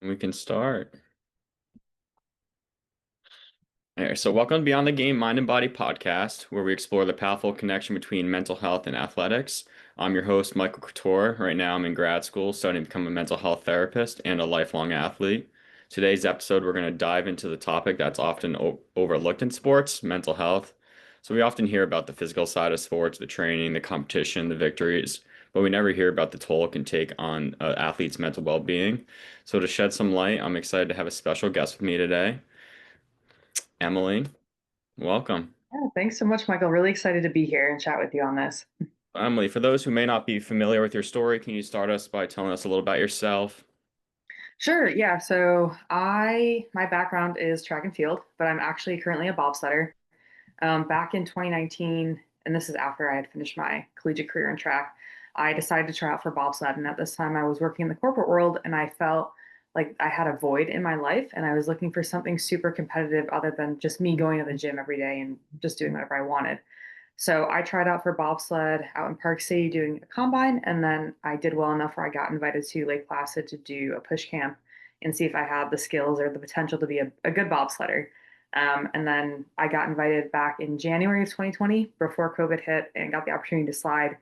We can start. All right, so welcome to Beyond the Game Mind and Body podcast, where we explore the powerful connection between mental health and athletics. I'm your host, Michael Couture. Right now, I'm in grad school studying to become a mental health therapist and a lifelong athlete. Today's episode, we're going to dive into the topic that's often overlooked in sports, mental health. So we often hear about the physical side of sports, the training, the competition, the victories, but we never hear about the toll it can take on athletes' mental well-being. So to shed some light, I'm excited to have a special guest with me today. Emily, welcome. Yeah, thanks so much, Michael. Really excited to be here and chat with you on this. Emily, for those who may not be familiar with your story, can you start us by telling us a little about yourself? Sure, yeah. My background is track and field, but I'm actually currently a bobsledder. Back in 2019, and this is after I had finished my collegiate career in track, I decided to try out for bobsled. And at this time, I was working in the corporate world, and I felt like I had a void in my life, and I was looking for something super competitive other than just me going to the gym every day and just doing whatever I wanted. So I tried out for bobsled out in Park City doing a combine, and then I did well enough where I got invited to Lake Placid to do a push camp and see if I had the skills or the potential to be a good bobsledder. And then I got invited back in January of 2020 before COVID hit and got the opportunity to slide.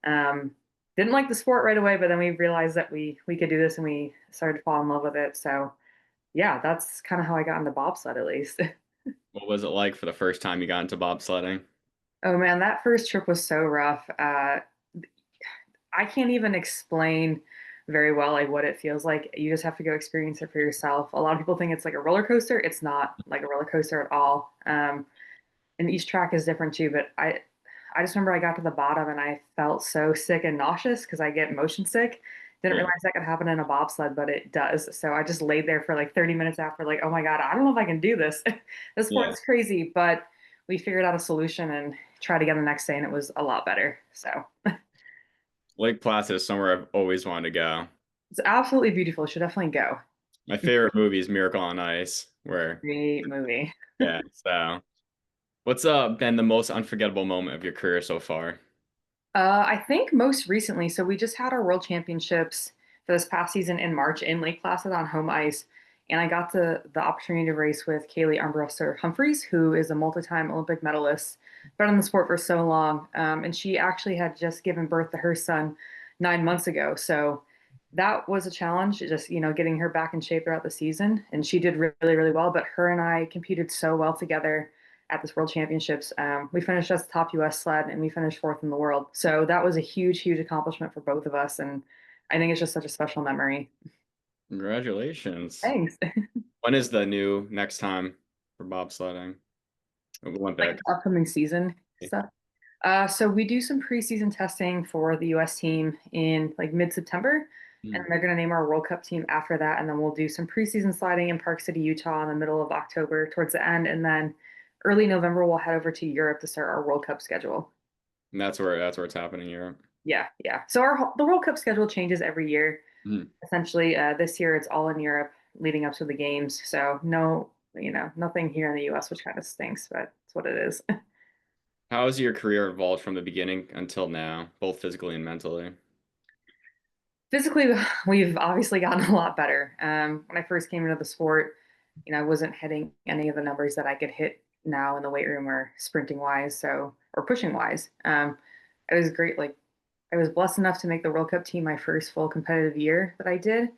Um, didn't like the sport right away, but then we realized that we could do this and we started to fall in love with it. So yeah, that's kind of how I got into bobsled at least. What was it like for the first time you got into bobsledding? Oh man, that first trip was so rough. I can't even explain very well like what it feels like. You just have to go experience it for yourself. A lot of people think it's like a roller coaster. It's not like a roller coaster at all. And each track is different too. But I just remember I got to the bottom and I felt so sick and nauseous because I get motion sick. Didn't Yeah. realize that could happen in a bobsled, but it does. So I just laid there for like 30 minutes after, like, oh my God, I don't know if I can do this. This Yeah. sport's crazy, but we figured out a solution and tried again the next day, and it was a lot better. So Lake Placid is somewhere I've always wanted to go. it's absolutely beautiful. You should definitely go. My favorite movie is Miracle on Ice, where, Great movie. yeah, so what's been the most unforgettable moment of your career so far? I think most recently, so we just had our World Championships for this past season in March in Lake Placid on home ice, and I got the opportunity to race with Kaylee Armbruster Humphreys, who is a multi-time Olympic medalist, been in the sport for so long, and she actually had just given birth to her son 9 months ago. So that was a challenge, just getting her back in shape throughout the season, and she did really, really well. But her and I competed so well together at this World Championships. We finished as the top U.S. sled, and we finished fourth in the world. So that was a huge, huge accomplishment for both of us, and I think it's just such a special memory. Congratulations. Thanks. When is the new next time for bobsledding? Like Olympic. upcoming season stuff. So we do some preseason testing for the U.S. team in like mid-September, and Hmm. they're going to name our World Cup team after that. And then we'll do some preseason sliding in Park City, Utah, in the middle of October towards the end, and then early November we'll head over to Europe to start our World Cup schedule. And that's where it's happening in Europe. Yeah, yeah. So the World Cup schedule changes every year. Hmm. Essentially, this year it's all in Europe leading up to the games. So no, nothing here in the U.S., which kind of stinks, but it's what it is. How has your career evolved from the beginning until now, both physically and mentally? Physically, we've obviously gotten a lot better. When I first came into the sport, I wasn't hitting any of the numbers that I could hit now in the weight room or sprinting wise, or pushing wise. It was great. Like I was blessed enough to make the World Cup team my first full competitive year that I did.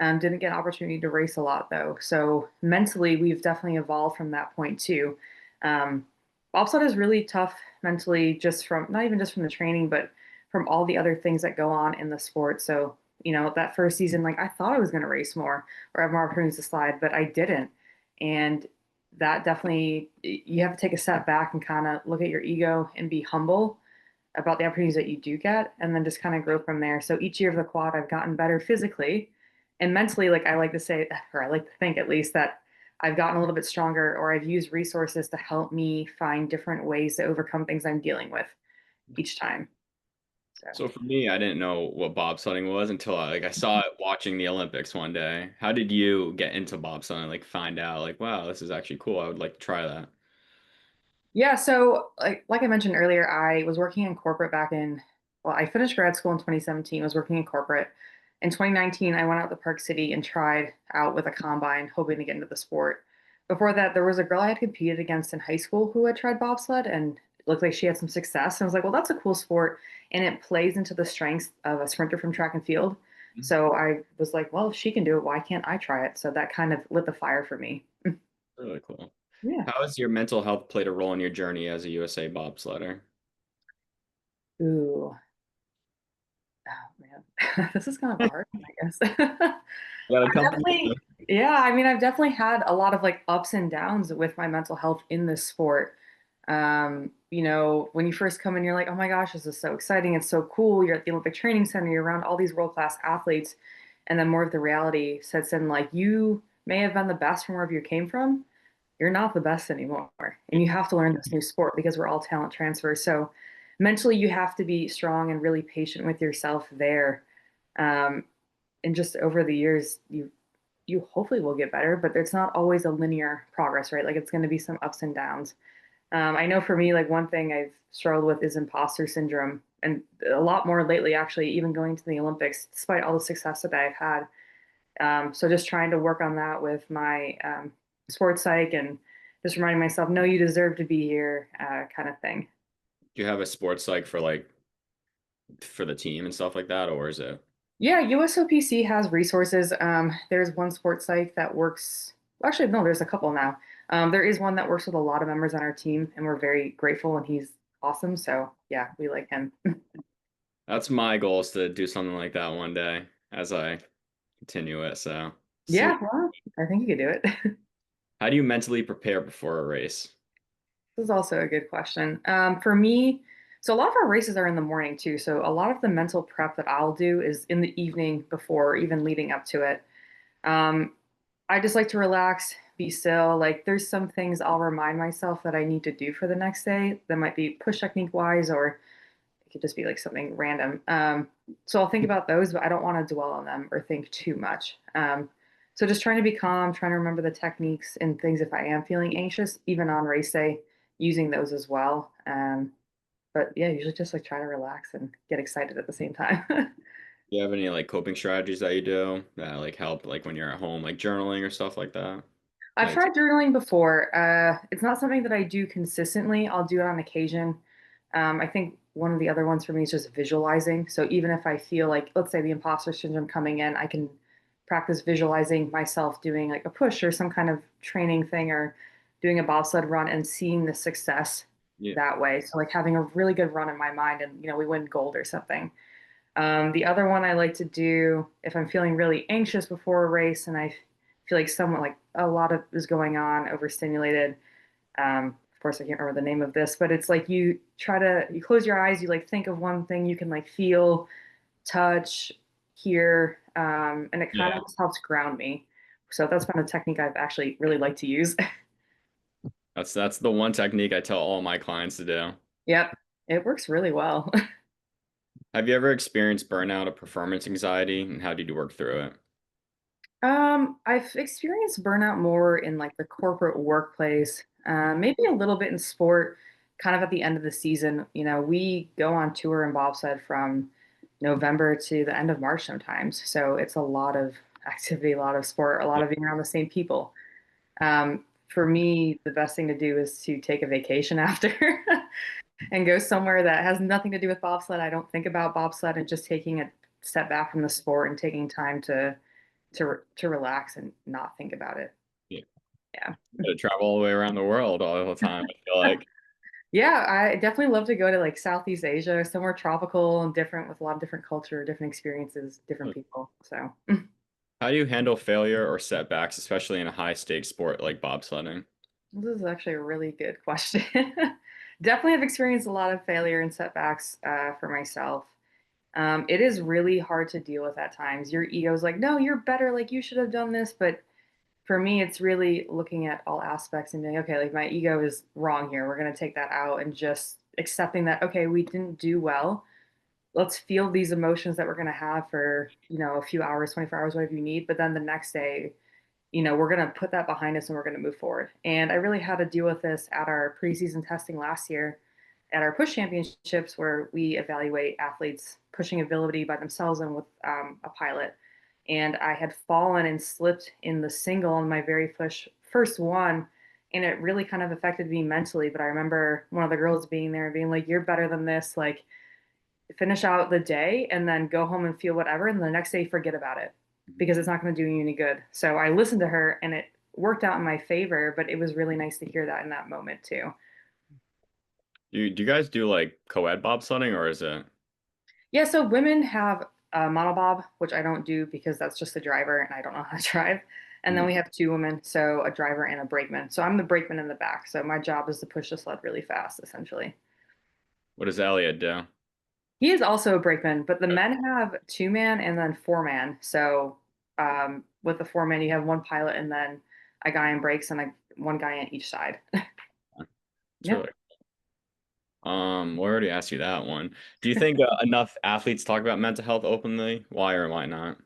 Didn't get an opportunity to race a lot though. So mentally, we've definitely evolved from that point too. Um, Bobsled is really tough mentally, just from not even just from the training, but from all the other things that go on in the sport. So, that first season, like I thought I was going to race more or have more opportunities to slide, but I didn't. And that definitely, you have to take a step back and kind of look at your ego and be humble about the opportunities that you do get and then just kind of grow from there. So each year of the quad, I've gotten better physically and mentally. Like I like to say, or I like to think at least, that I've gotten a little bit stronger, or I've used resources to help me find different ways to overcome things I'm dealing with each time. So, So for me, I didn't know what bobsledding was until I saw it watching the Olympics one day. How did you get into bobsledding? Like find out like, wow, this is actually cool. I would like to try that. yeah, so like I mentioned earlier, I was working in corporate back in, well, I finished grad school in 2017, was working in corporate. In 2019, I went out to Park City and tried out with a combine, hoping to get into the sport. Before that, there was a girl I had competed against in high school who had tried bobsled and it looked like she had some success. And I was like, well, that's a cool sport. And it plays into the strengths of a sprinter from track and field. So I was like, well, if she can do it, why can't I try it? So that kind of lit the fire for me. Really cool. Yeah. How has your mental health played a role in your journey as a USA bobsledder? Ooh, oh man, this is kind of a hard one, I guess. Yeah, the company. Definitely, yeah. I mean, I've definitely had a lot of like ups and downs with my mental health in this sport. When you first come in, you're like, oh my gosh, this is so exciting. It's so cool. You're at the Olympic Training Center, you're around all these world-class athletes. And then more of the reality sets in like you may have been the best from wherever you came from. You're not the best anymore. And you have to learn this new sport because we're all talent transfer. So mentally, you have to be strong and really patient with yourself there. Um, and just over the years, you hopefully will get better, but it's not always a linear progress, right? Like it's going to be some ups and downs. I know for me, like one thing I've struggled with is imposter syndrome, and a lot more lately, actually, even going to the Olympics, despite all the success that I've had. So just trying to work on that with my sports psych and just reminding myself, no, you deserve to be here, kind of thing. Do you have a sports psych for like for the team and stuff like that, or is it? Yeah, USOPC has resources. There's one sports psych that works. Well, actually, no, there's a couple now. There is one that works with a lot of members on our team, and we're very grateful, and he's awesome. So yeah, we like him. That's my goal is to do something like that one day as I continue it. So Yeah, sweet. well, I think you could do it. How do you mentally prepare before a race? This is also a good question. For me, so a lot of our races are in the morning too. So a lot of the mental prep that I'll do is in the evening before, even leading up to it. Um, I just like to relax, be still. Like there's some things I'll remind myself that I need to do for the next day that might be push technique wise, or it could just be like something random. So I'll think about those, but I don't want to dwell on them or think too much. So just trying to be calm, trying to remember the techniques and things if I am feeling anxious, even on race day, using those as well. But yeah, usually just like try to relax and get excited at the same time. Do you have any like coping strategies that you do that like help like when you're at home, like journaling or stuff like that? I've Meditate. tried journaling before. It's not something that I do consistently. I'll do it on occasion. I think one of the other ones for me is just visualizing. So even if I feel like, let's say the imposter syndrome coming in, I can practice visualizing myself doing like a push or some kind of training thing or doing a bobsled run and seeing the success Yeah. that way. So like having a really good run in my mind and we win gold or something. The other one I like to do if I'm feeling really anxious before a race and I feel like somewhat like a lot of is going on, overstimulated. Of course, I can't remember the name of this, but it's like you close your eyes, you like think of one thing you can like feel, touch, hear, and it kind Yeah. of just helps ground me. So that's been a technique I've actually really liked to use. That's the one technique I tell all my clients to do. Yep, it works really well. Have you ever experienced burnout or performance anxiety, and how did you work through it? I've experienced burnout more in like the corporate workplace, maybe a little bit in sport, kind of at the end of the season. We go on tour in bobsled from November to the end of March sometimes. So it's a lot of activity, a lot of sport, a lot Yeah. of being around the same people. For me, the best thing to do is to take a vacation after and go somewhere that has nothing to do with bobsled. I don't think about bobsled and just taking a step back from the sport and taking time to relax and not think about it. Yeah. Yeah. To travel all the way around the world all the time, I feel like. Yeah, I definitely love to go to like Southeast Asia, somewhere tropical and different with a lot of different culture, different experiences, different people. So How do you handle failure or setbacks, especially in a high stakes sport like bobsledding? this is actually a really good question. Definitely have experienced a lot of failure and setbacks for myself. It is really hard to deal with at times. Your ego is like, no, you're better. Like you should have done this. But for me, it's really looking at all aspects and being, okay, like my ego is wrong here. We're going to take that out and just accepting that, okay, we didn't do well. Let's feel these emotions that we're going to have for, a few hours, 24 hours, whatever you need. But then the next day, we're going to put that behind us and we're going to move forward. And I really had to deal with this at our preseason testing last year. at our push championships where we evaluate athletes pushing ability by themselves and with a pilot. And I had fallen and slipped in the single on my very first one. And it really kind of affected me mentally. But I remember one of the girls being there and being like, "You're better than this. Like, finish out the day and then go home and feel whatever. And the next day, forget about it because it's not going to do you any good." So I listened to her and it worked out in my favor. But it was really nice to hear that in that moment, too. Do you guys do like co-ed bobsledding or is it? Yeah, so women have a monobob, which I don't do because that's just the driver and I don't know how to drive. And then Mhm. we have two women, so a driver and a brakeman. So I'm the brakeman in the back. So my job is to push the sled really fast, essentially. What does Elliot do? He is also a brakeman, but the men have two man and then four man. So with the four man, you have one pilot and then a guy in brakes and one guy on each side. It's Yeah. really we already asked you that one. Do you think enough athletes talk about mental health openly? Why or why not?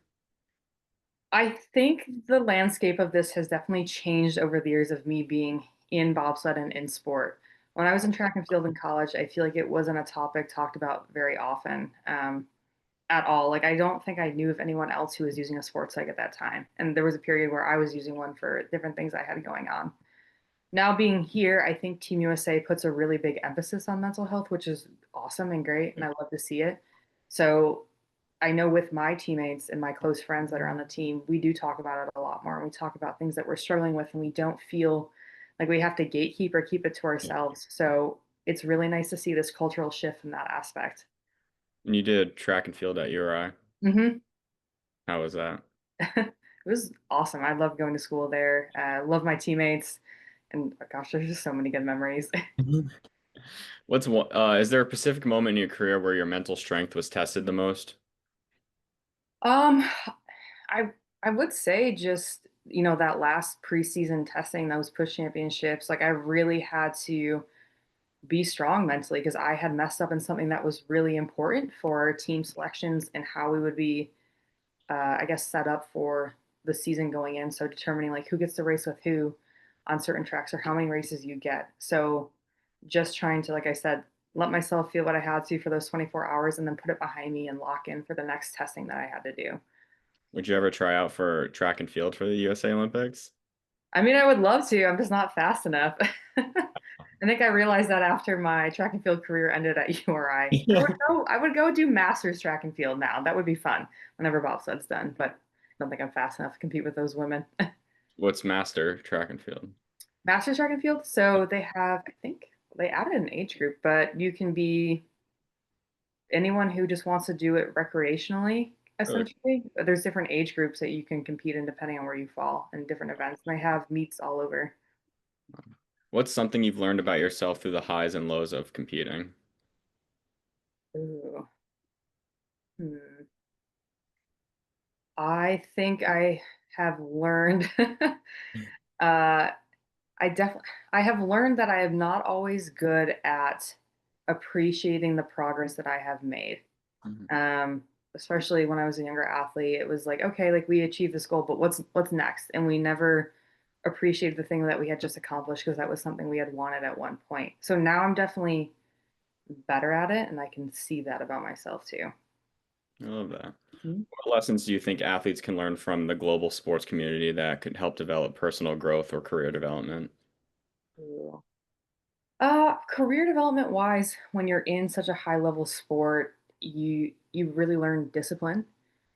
I think the landscape of this has definitely changed over the years of me being in bobsled and in sport. When I was in track and field in college, I feel like it wasn't a topic talked about very often at all. Like, I don't think I knew of anyone else who was using a sports psych at that time. And there was a period where I was using one for different things I had going on. Now, being here, I think Team USA puts a really big emphasis on mental health, which is awesome and great. And I love to see it. So I know with my teammates and my close friends that are on the team, we do talk about it a lot more. And we talk about things that we're struggling with, and we don't feel like we have to gatekeep or keep it to ourselves. So it's really nice to see this cultural shift in that aspect. And you did track and field at URI. Hmm. How was that? It was awesome. I love going to school there. Love my teammates. And gosh, there's just so many good memories. Mhm. What's one, is there a specific moment in your career where your mental strength was tested the most? Um, I I would say just, that last preseason testing, those push championships, like I really had to be strong mentally because I had messed up in something that was really important for team selections and how we would be, I guess, set up for the season going in. So determining like who gets to race with who on certain tracks or how many races you get. So just trying to, like I said, let myself feel what I had to for those 24 hours and then put it behind me and lock in for the next testing that I had to do. Would you ever try out for track and field for the USA Olympics? I mean, I would love to. I'm just not fast enough. I think I realized that after my track and field career ended at URI. I would go do masters track and field now. That would be fun whenever bobsled's done, but I don't think I'm fast enough to compete with those women. What's master track and field? Masters track and field, so they have, I think they added an age group, but you can be anyone who just wants to do it recreationally, Really? essentially. There's different age groups that you can compete in depending on where you fall in different events. And they have meets all over. What's something you've learned about yourself through the highs and lows of competing? Ooh. Hmm. I think I have learned uh I have learned that I am not always good at appreciating the progress that I have made. Mhm. Um, Especially when I was a younger athlete, it was like, okay, like we achieved this goal, but what's next? And we never appreciated the thing that we had just accomplished because that was something we had wanted at one point. So now I'm definitely better at it and I can see that about myself too. I love that. Mhm. What lessons do you think athletes can learn from the global sports community that could help develop personal growth or career development? Cool. Career development wise, when you're in such a high level sport, you really learn discipline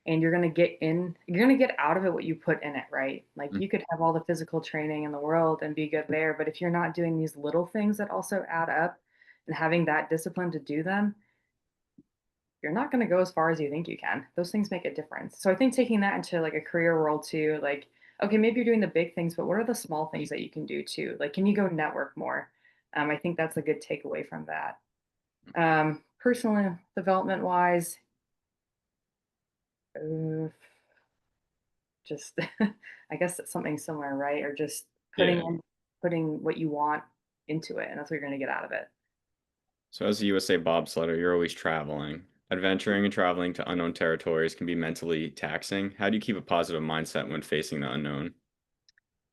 and you're gonna get out of it what you put in it, right? Like you could have all the physical training in the world and be good there, but if you're not doing these little things that also add up and having that discipline to do them, you're not going to go as far as you think you can. Those things make a difference. So I think taking that into like a career world too, like, okay, maybe you're doing the big things, but what are the small things that you can do too? Like, can you go network more? I think that's a good takeaway from that. Personal development wise, uh, just I guess it's something similar, right? Or just Yeah. putting what you want into it, and that's what you're going to get out of it. So as a USA bobsledder, you're always traveling. Adventuring and traveling to unknown territories can be mentally taxing. How do you keep a positive mindset when facing the unknown?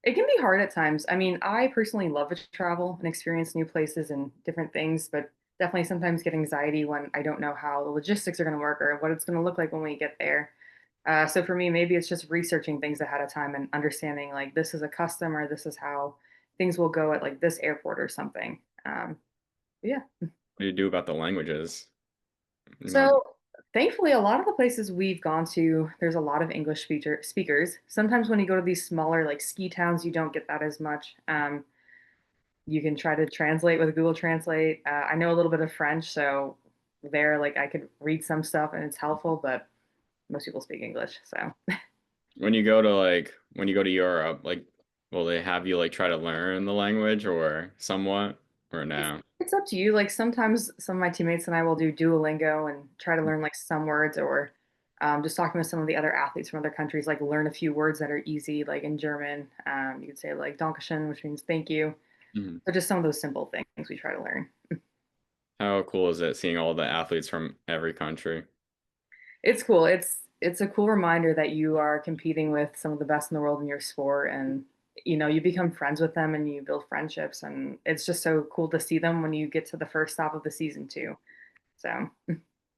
It can be hard at times. I mean, I personally love to travel and experience new places and different things, but definitely sometimes get anxiety when I don't know how the logistics are going to work or what it's going to look like when we get there. So for me, maybe it's just researching things ahead of time and understanding like this is a custom or this is how things will go at like this airport or something. Yeah. What do you do about the languages? Imagine. So thankfully, a lot of the places we've gone to, there's a lot of speakers. Sometimes when you go to these smaller like ski towns, you don't get that as much. You can try to translate with Google Translate. I know a little bit of French, so there, like I could read some stuff and it's helpful, but most people speak English. So When you go to Europe, like will they have you like try to learn the language or somewhat or it's, no? it's up to you. Like sometimes some of my teammates and I will do Duolingo and try to learn like some words or just talking with some of the other athletes from other countries, like learn a few words that are easy, like in German. You could say like Dankeschön, which means thank you. Mhm. So just some of those simple things we try to learn. How cool is it seeing all the athletes from every country? It's cool. It's a cool reminder that you are competing with some of the best in the world in your sport and you become friends with them and you build friendships and it's just so cool to see them when you get to the first stop of the season too. So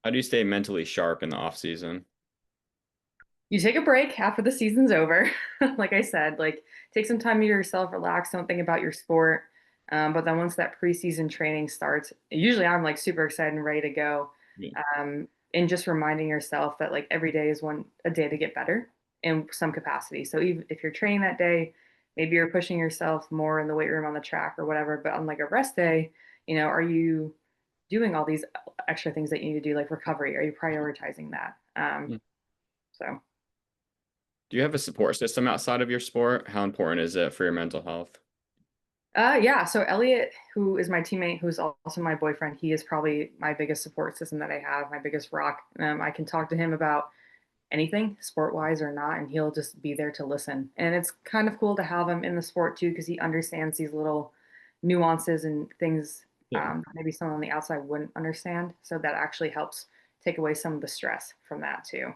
How do you stay mentally sharp in the off season? you take a break after the season's over. Like I said, like take some time to yourself, relax, don't think about your sport. But then once that preseason training starts, usually I'm like super excited and ready to go. Yeah. And just reminding yourself that like every day is one a day to get better in some capacity. So even if you're training that day, maybe you're pushing yourself more in the weight room on the track or whatever. But on like a rest day, are you doing all these extra things that you need to do, like recovery? Are you prioritizing that? So. Do you have a support system outside of your sport? How important is it for your mental health? Yeah. So Elliot, who is my teammate, who's also my boyfriend, he is probably my biggest support system that I have, my biggest rock. I can talk to him about anything, sport wise or not, and he'll just be there to listen. And it's kind of cool to have him in the sport too, because he understands these little nuances and things Yeah. maybe someone on the outside wouldn't understand. So that actually helps take away some of the stress from that too.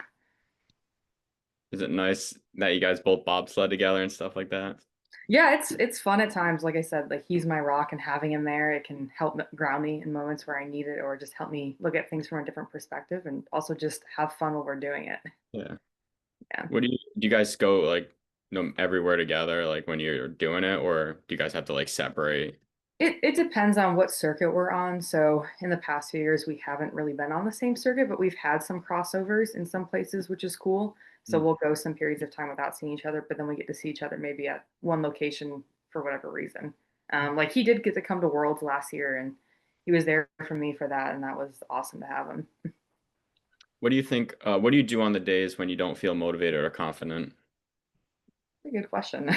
Is it nice that you guys both bobsled together and stuff like that? Yeah, it's fun at times. Like I said, like he's my rock, and having him there, it can help ground me in moments where I need it, or just help me look at things from a different perspective, and also just have fun while we're doing it. Yeah. Yeah. Do you guys go like everywhere together like when you're doing it or do you guys have to like separate? It depends on what circuit we're on. So in the past few years, we haven't really been on the same circuit, but we've had some crossovers in some places, which is cool. So Mm. we'll go some periods of time without seeing each other, but then we get to see each other maybe at one location for whatever reason. Like he did get to come to Worlds last year, and he was there for me for that, and that was awesome to have him. What do you think what do you do on the days when you don't feel motivated or confident? A good question.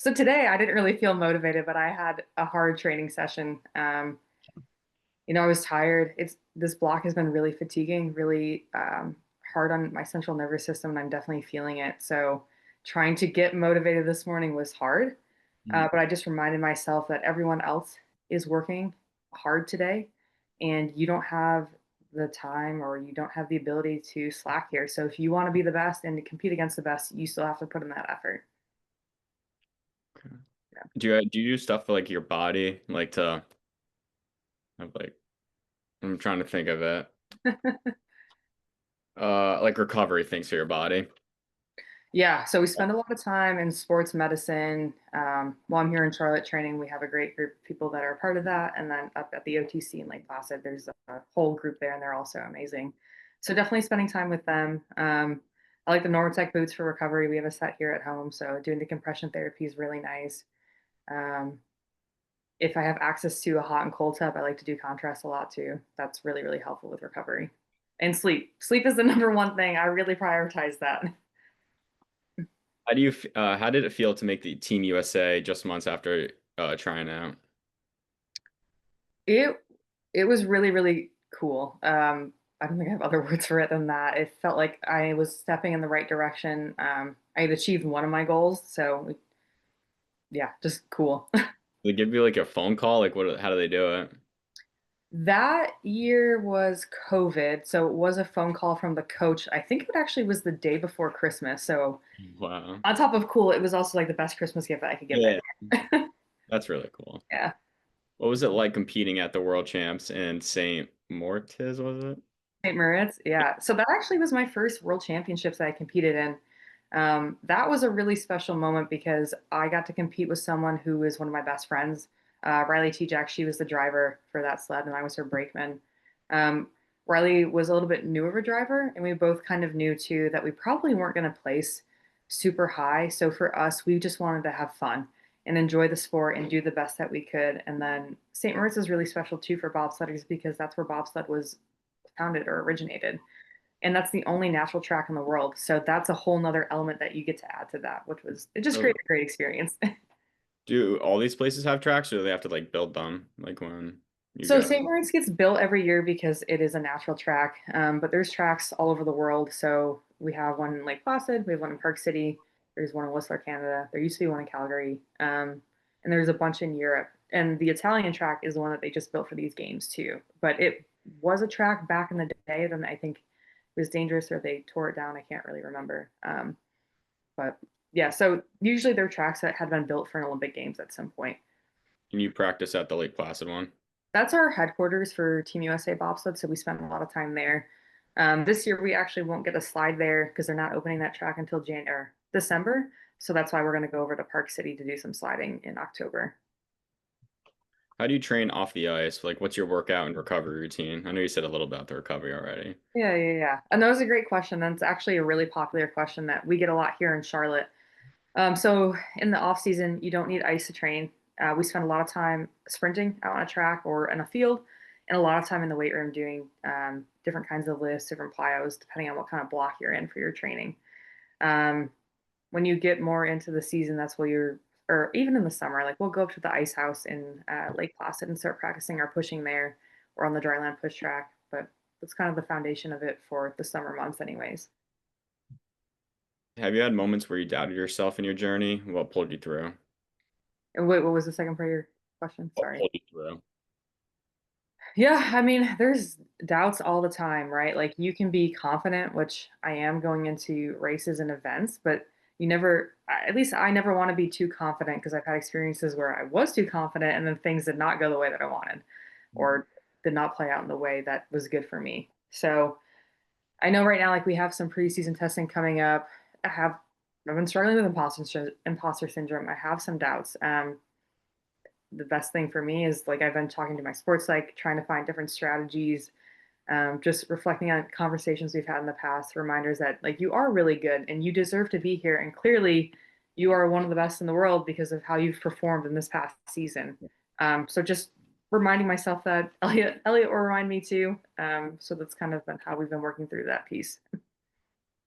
So today I didn't really feel motivated, but I had a hard training session. I was tired. It's this block has been really fatiguing, really hard on my central nervous system, and I'm definitely feeling it. So trying to get motivated this morning was hard, Mm. but I just reminded myself that everyone else is working hard today, and you don't have the time or you don't have the ability to slack here. So if you want to be the best and to compete against the best, you still have to put in that effort. Okay. Do you do stuff for like your body like to have like I'm trying to think of it. Like recovery things for your body. Yeah, so we spend a lot of time in sports medicine. While I'm here in Charlotte training, we have a great group of people that are part of that. And then up at the OTC in Lake Placid, there's a whole group there, and they're also amazing. So definitely spending time with them. I like the Normatec boots for recovery. We have a set here at home, so doing the compression therapy is really nice. Um, if I have access to a hot and cold tub, I like to do contrast a lot too. That's really, really helpful with recovery. And sleep. Sleep is the number one thing. I really prioritize that. How did it feel to make the Team USA just months after trying out? It it was really, really cool. I don't think I have other words for it than that. It felt like I was stepping in the right direction. I had achieved one of my goals, so yeah, just cool. They give you like a phone call? Like how do they do it? That year was COVID, so it was a phone call from the coach. I think it actually was the day before Christmas. So Wow. on top of cool, it was also like the best Christmas gift that I could give that Yeah. year. That's really cool. Yeah. What was it like competing at the World Champs in St. Moritz, was it? St. Moritz, yeah. So that actually was my first World Championships that I competed in. That was a really special moment because I got to compete with someone who is one of my best friends, Riley T. Jack. She was the driver for that sled, and I was her brakeman. Um, Riley was a little bit new of a driver, and we both kind of knew too that we probably weren't going to place super high. So for us, we just wanted to have fun and enjoy the sport and do the best that we could. And then St. Moritz is really special too for bobsledders because that's where bobsled was founded or originated. And that's the only natural track in the world. So that's a whole nother element that you get to add to that, which was it just Oh, created a great experience. do all these places have tracks, or do they have to like build them like when you So go? St. Lawrence gets built every year because it is a natural track, but there's tracks all over the world. So we have one in Lake Placid, we have one in Park City, there's one in Whistler, Canada. There used to be one in Calgary, and there's a bunch in Europe. And the Italian track is the one that they just built for these games too. But it was a track back in the day. Then I think it was dangerous, or they tore it down. I can't really remember. But yeah, so usually they're tracks that had been built for an Olympic Games at some point. Can you practice at the Lake Placid one? That's our headquarters for Team USA bobsled, so we spend a lot of time there. This year we actually won't get a slide there because they're not opening that track until January or December. So that's why we're going to go over to Park City to do some sliding in October. How do you train off the ice? Like, what's your workout and recovery routine? I know you said a little about the recovery already. Yeah. And that was a great question. And it's actually a really popular question that we get a lot here in Charlotte. So in the off season, you don't need ice to train. We spend a lot of time sprinting out on a track or in a field, and a lot of time in the weight room doing different kinds of lifts, different plyos, depending on what kind of block you're in for your training. Um, when you get more into the season, that's where or even in the summer, like we'll go up to the ice house in Lake Placid and start practicing our pushing there or on the dryland push track. But that's kind of the foundation of it for the summer months, anyways. Have you had moments where you doubted yourself in your journey? What pulled you through? And wait, what was the second part of your question? What Sorry. pulled you through? Yeah, I mean, there's doubts all the time, right? Like you can be confident, which I am going into races and events, but you never, at least I never want to be too confident because I've had experiences where I was too confident and then things did not go the way that I wanted or did not play out in the way that was good for me. So I know right now, like we have some preseason testing coming up. I've been struggling with imposter syndrome. I have some doubts. The best thing for me is like I've been talking to my sports psych, trying to find different strategies, just reflecting on conversations we've had in the past, reminders that like you are really good and you deserve to be here. And clearly, you are one of the best in the world because of how you've performed in this past season. So just reminding myself that Elliot will remind me too. So that's kind of been how we've been working through that piece.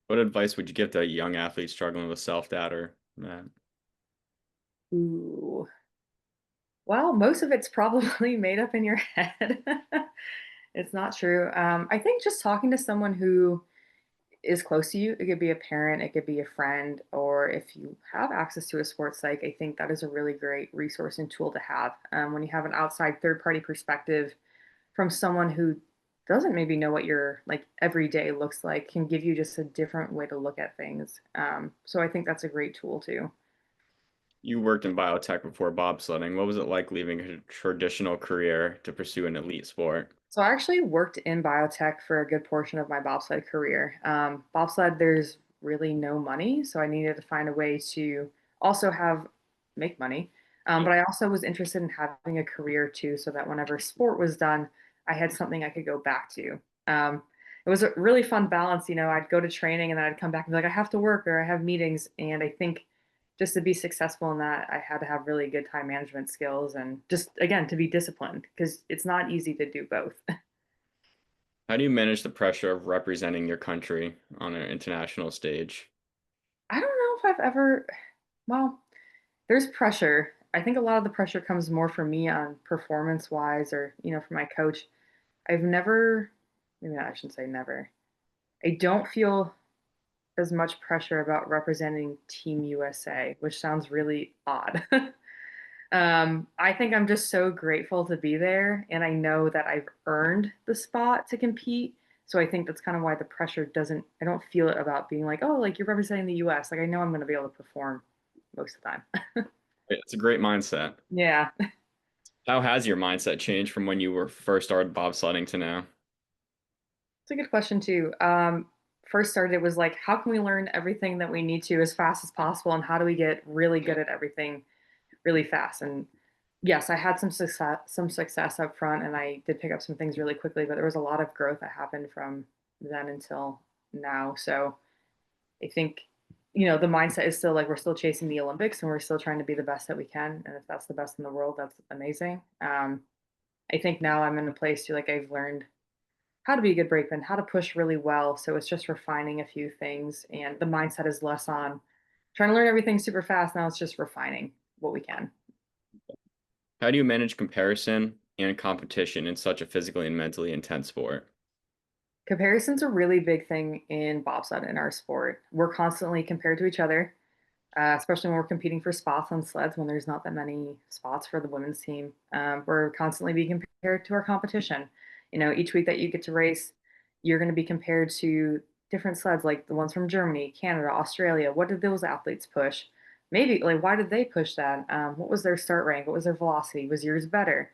What advice would you give to young athletes struggling with self-doubt or that? Ooh. Well, most of it's probably made up in your head. It's not true. I think just talking to someone who is close to you, it could be a parent, it could be a friend, or if you have access to a sports psych, I think that is a really great resource and tool to have. When you have an outside third party perspective from someone who doesn't maybe know what your like everyday looks like, can give you just a different way to look at things. So I think that's a great tool too. You worked in biotech before bobsledding. What was it like leaving a traditional career to pursue an elite sport? So I actually worked in biotech for a good portion of my bobsled career. Bobsled, there's really no money, so I needed to find a way to also have make money. But I also was interested in having a career too, so that whenever sport was done, I had something I could go back to. It was a really fun balance. I'd go to training and then I'd come back and be like, I have to work or I have meetings. And I think just to be successful in that, I had to have really good time management skills and just, again, to be disciplined because it's not easy to do both. How do you manage the pressure of representing your country on an international stage? I don't know if I've ever, well, there's pressure. I think a lot of the pressure comes more for me on performance wise or, for my coach. I've never, maybe not, I shouldn't say never. I don't feel as much pressure about representing Team USA, which sounds really odd. I think I'm just so grateful to be there, and I know that I've earned the spot to compete. So I think that's kind of why the pressure doesn't, I don't feel it about being like, oh, like you're representing the US. Like I know I'm going to be able to perform most of the time. It's a great mindset. Yeah. How has your mindset changed from when you were first started bobsledding to now? It's a good question too. First started, it was like, how can we learn everything that we need to as fast as possible, and how do we get really good at everything really fast? And yes, I had some success up front, and I did pick up some things really quickly, but there was a lot of growth that happened from then until now. So I think, the mindset is still like we're still chasing the Olympics and we're still trying to be the best that we can. And if that's the best in the world, that's amazing. I think now I'm in a place too, like I've learned how to be a good brakeman, how to push really well. So it's just refining a few things, and the mindset is less on trying to learn everything super fast. Now it's just refining what we can. How do you manage comparison and competition in such a physically and mentally intense sport? Comparison's a really big thing in bobsled in our sport. We're constantly compared to each other, especially when we're competing for spots on sleds when there's not that many spots for the women's team. We're constantly being compared to our competition. Each week that you get to race, you're going to be compared to different sleds, like the ones from Germany, Canada, Australia. What did those athletes push? Maybe, like, why did they push that? What was their start rank? What was their velocity? Was yours better?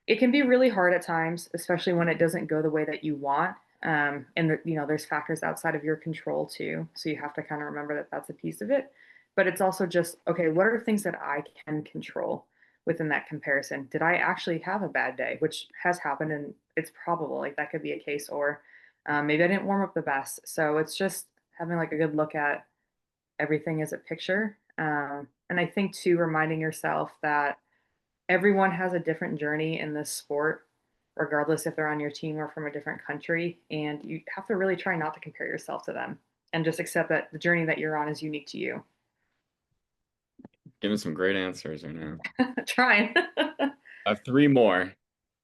It can be really hard at times, especially when it doesn't go the way that you want. And there's factors outside of your control too. So you have to kind of remember that that's a piece of it. But it's also just, okay, what are things that I can control within that comparison? Did I actually have a bad day, which has happened, and it's probable like that could be a case, or maybe I didn't warm up the best. So it's just having like a good look at everything as a picture. And I think too, reminding yourself that everyone has a different journey in this sport, regardless if they're on your team or from a different country. And you have to really try not to compare yourself to them and just accept that the journey that you're on is unique to you. Giving some great answers right now. Trying. I have three more.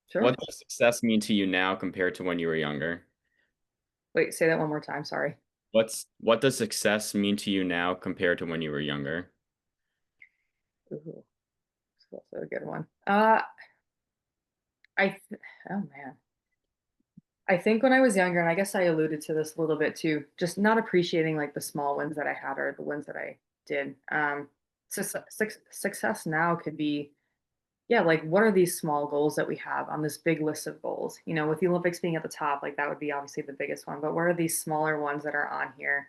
Sure. What does success mean to you now compared to when you were younger? Wait, say that one more time. Sorry. What does success mean to you now compared to when you were younger? Ooh, that's also a good one. Oh man. I think when I was younger, and I guess I alluded to this a little bit too, just not appreciating like the small wins that I had or the wins that I did. Success now could be, yeah, like what are these small goals that we have on this big list of goals? With the Olympics being at the top, like that would be obviously the biggest one, but what are these smaller ones that are on here?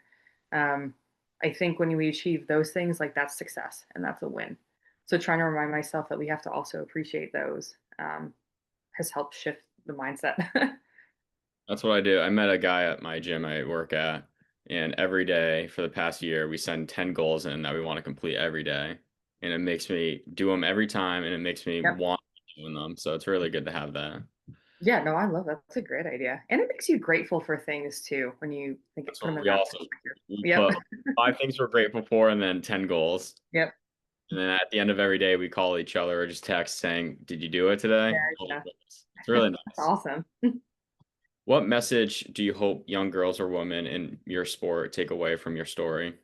Um, I think when we achieve those things, like that's success and that's a win. So trying to remind myself that we have to also appreciate those has helped shift the mindset. That's what I do. I met a guy at my gym I work at, and every day for the past year, we send 10 goals in that we want to complete every day. And it makes me do them every time, and it makes me Yep. want to keep doing them. So it's really good to have that. Yeah, no, I love that. That's a great idea. And it makes you grateful for things too when you think That's put them what in we that also perspective. we Yep. put five things we're grateful for and then 10 goals. Yep. And then at the end of every day, we call each other or just text saying, "Did you do it today?" Yeah, Oh, yeah. yes. It's really That's nice. awesome. What message do you hope young girls or women in your sport take away from your story?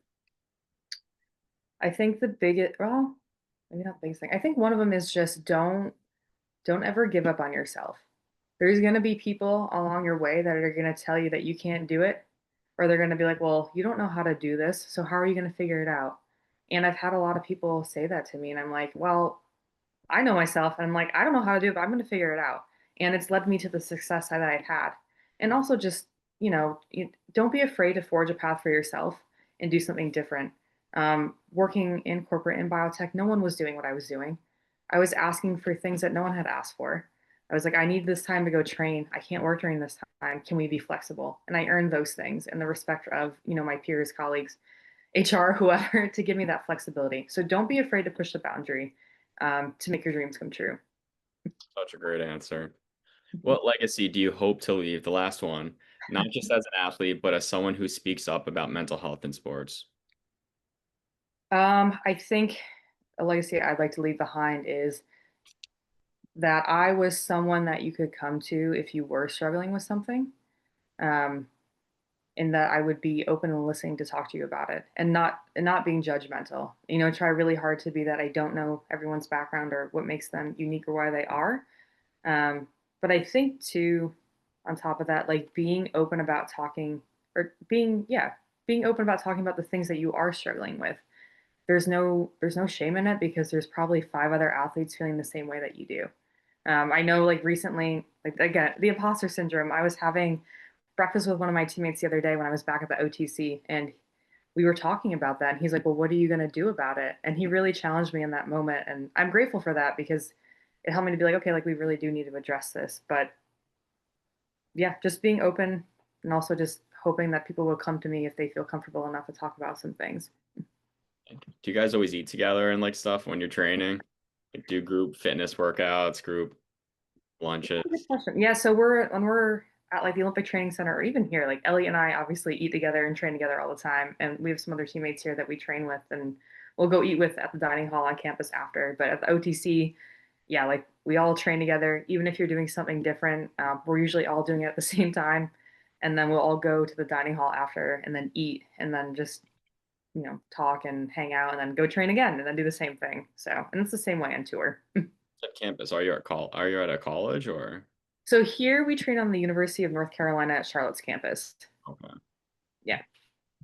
I think the biggest, well, maybe not the biggest thing. I think one of them is just don't ever give up on yourself. There's going to be people along your way that are going to tell you that you can't do it, or they're going to be like, "Well, you don't know how to do this, so how are you going to figure it out?" And I've had a lot of people say that to me, and I'm like, "Well, I know myself, and I'm like, I don't know how to do it, but I'm going to figure it out." And it's led me to the success that I've had. And also just, don't be afraid to forge a path for yourself and do something different. Working in corporate in biotech, no one was doing what I was doing. I was asking for things that no one had asked for. I was like, I need this time to go train. I can't work during this time. Can we be flexible? And I earned those things and the respect of, my peers, colleagues, HR, whoever, to give me that flexibility. So don't be afraid to push the boundary to make your dreams come true. Such a great answer. What legacy do you hope to leave? The last one, not just as an athlete, but as someone who speaks up about mental health in sports. I think a legacy I'd like to leave behind is that I was someone that you could come to if you were struggling with something, um, and that I would be open and listening to talk to you about it, and not being judgmental. Try really hard to be that I don't know everyone's background or what makes them unique or why they are. But I think too, on top of that, like being open about talking or being, yeah, being open about talking about the things that you are struggling with. there's no shame in it because there's probably five other athletes feeling the same way that you do. I know like recently, like again, the imposter syndrome. I was having breakfast with one of my teammates the other day when I was back at the OTC, and we were talking about that. And he's like, "Well, what are you going to do about it?" And he really challenged me in that moment, and I'm grateful for that because it helped me to be like, okay, like we really do need to address this. But yeah, just being open and also just hoping that people will come to me if they feel comfortable enough to talk about some things. Do you guys always eat together and like stuff when you're training? Like do group fitness workouts, group Good lunches? question. Yeah, so we're at like the Olympic Training Center or even here, like Ellie and I obviously eat together and train together all the time. And we have some other teammates here that we train with and we'll go eat with at the dining hall on campus after. But at the OTC, yeah, like we all train together. Even if you're doing something different, we're usually all doing it at the same time. And then we'll all go to the dining hall after and then eat and then just, talk and hang out and then go train again and then do the same thing. So, and it's the same way on tour. At campus, are you at a college or So here we train on the University of North Carolina at Charlotte's campus. okay. Yeah.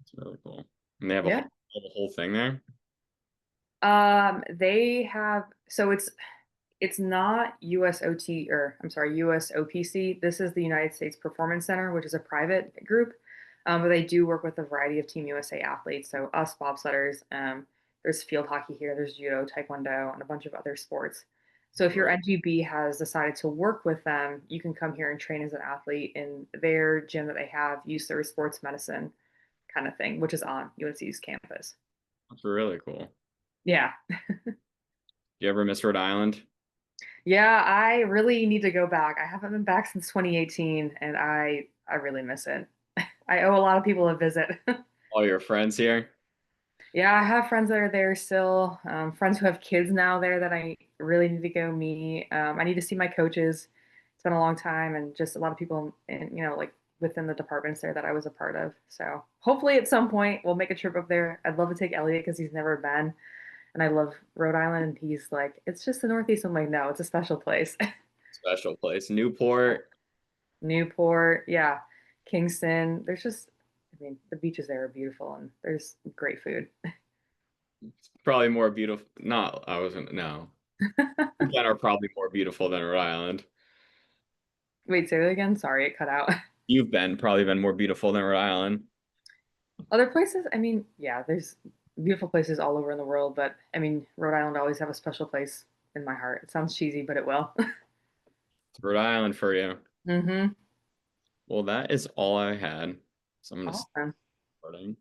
It's really cool. And Yeah. they have a whole thing there? They have so it's not USOT or I'm sorry, USOPC. This is the United States Performance Center, which is a private group. But they do work with a variety of Team USA athletes. So us bobsledders, there's field hockey here, there's judo, taekwondo, and a bunch of other sports. So if your Really? NGB has decided to work with them, you can come here and train as an athlete in their gym that they have, use their sports medicine kind of thing, which is on UNC's campus. That's really cool. Yeah. Do you ever miss Rhode Island? Yeah, I really need to go back. I haven't been back since 2018 and I really miss it. I owe a lot of people a visit. All your friends here? Yeah, I have friends that are there still, friends who have kids now there that I really need to go meet. I need to see my coaches. It's been a long time and just a lot of people in, like within the departments there that I was a part of. So hopefully at some point we'll make a trip up there. I'd love to take Elliot because he's never been. And I love Rhode Island. And he's like, it's just the Northeast. I'm like, no, it's a special place. Special place. Newport. Newport, yeah, Kingston. There's just, I mean, the beaches there are beautiful and there's great food. Probably more beautiful. Not, I wasn't, no. Again, are probably more beautiful than Rhode Island. Wait, say that again. Sorry, it cut out. Probably been more beautiful than Rhode Island. Other places, I mean, yeah, there's beautiful places all over in the world, but I mean, Rhode Island always have a special place in my heart. It sounds cheesy, but it will. It's Rhode Island for you. Mm-hmm. Well, that is all I had. So I'm gonna start Awesome. recording.